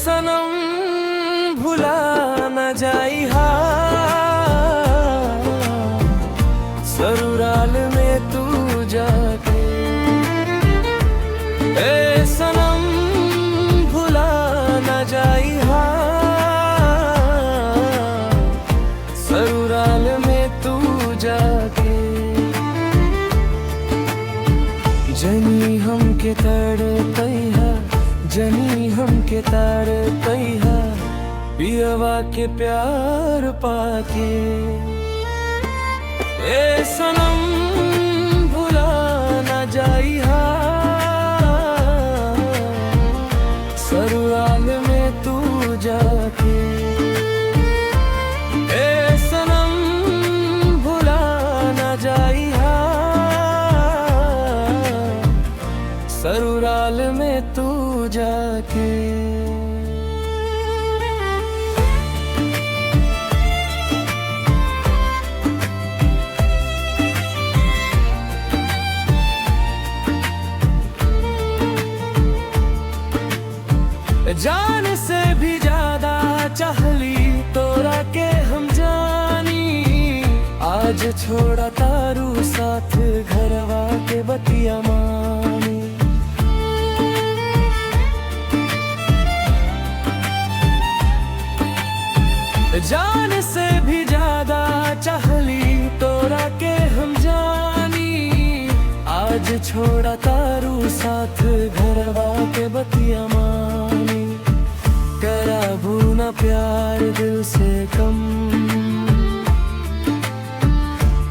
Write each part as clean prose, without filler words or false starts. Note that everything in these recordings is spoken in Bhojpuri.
सनम भुला न जाई हा, ससुराल में तू जाके। ए सनम भुला न जाई हा, ससुराल में तू जाके। जनी हमके तड़पैहा, जनी हमके ताड़पैहा, पियवा के प्यार पाके। ए सनम भुला न जाइहा, ससुराल में तू जाके। ए सनम भुला न जाइहा, ससुराल में तू जाके। जान से भी ज्यादा चाहली तोरा के हम जानी, आज छोड़ा तारू साथ घरवा के बतिया मानी। जान से भी ज्यादा चाहली तोरा के हम जानी, आज छोड़ा तारू साथ घरवा के बतिया मानी। कराबू ना प्यार दिल से कम,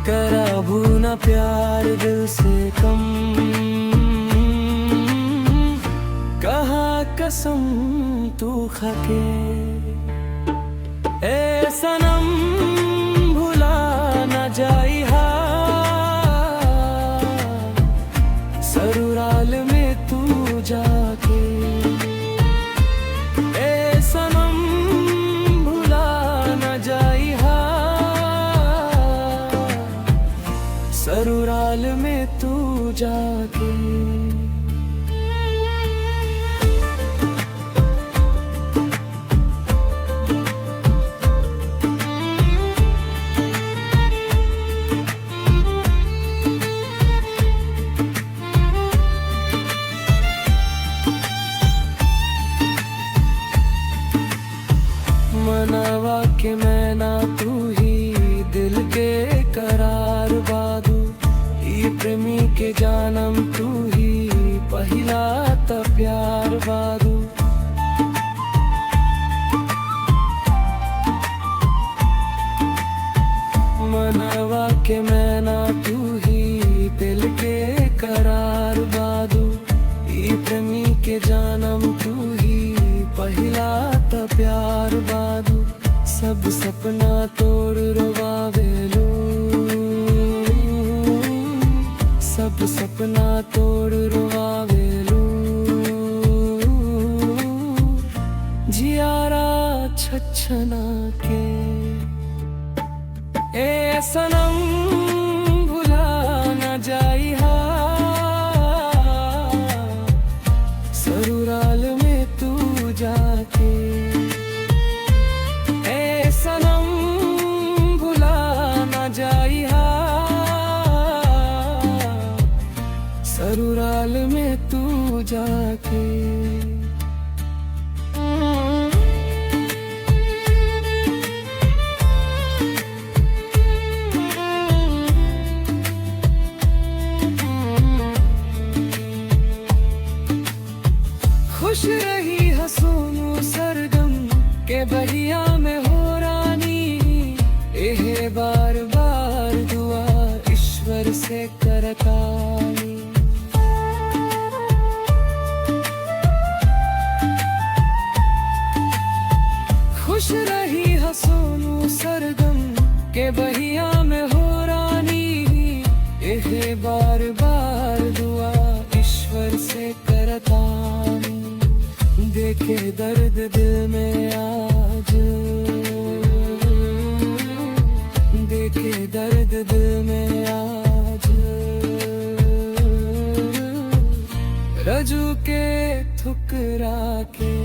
कराबू ना प्यार दिल से कम, कहा कसम तू खाके। ए सनम भुला न जाइहा, ससुराल में तू जाके। ए सनम भुला न जाइहा, ससुराल में तू जाके। मनवा के मैना तू ही, दिल के करार बादू, ई प्रेमी के जानम तू ही, पहिला त प्यार बादू। मनवा के मैना तू ही, दिल के करार बादू, ई प्रेमी के जानम तू ही, पहिला त प्यार बादू। सब सपना तोड़ रोवावेलू, सब सपना तोड़ रोवावेलू, जियारा छछना के। ए सनम भुला न जाइहा, ससुराल में तू जाके। ए सनम भुला न जाइहा, ससुराल में तू जाके। खुश रही हसूनु सरगम के बहिया में हो रानी, एहे बार बार दुआ ईश्वर से करतानी। खुश रही हसूनु सरगम के बहिया में हो रानी, एहे बार बार दुआ ईश्वर से करतानी। देखे दर्द दिल में आज, देखे दर्द दिल में आज, रजू के ठुकरा के।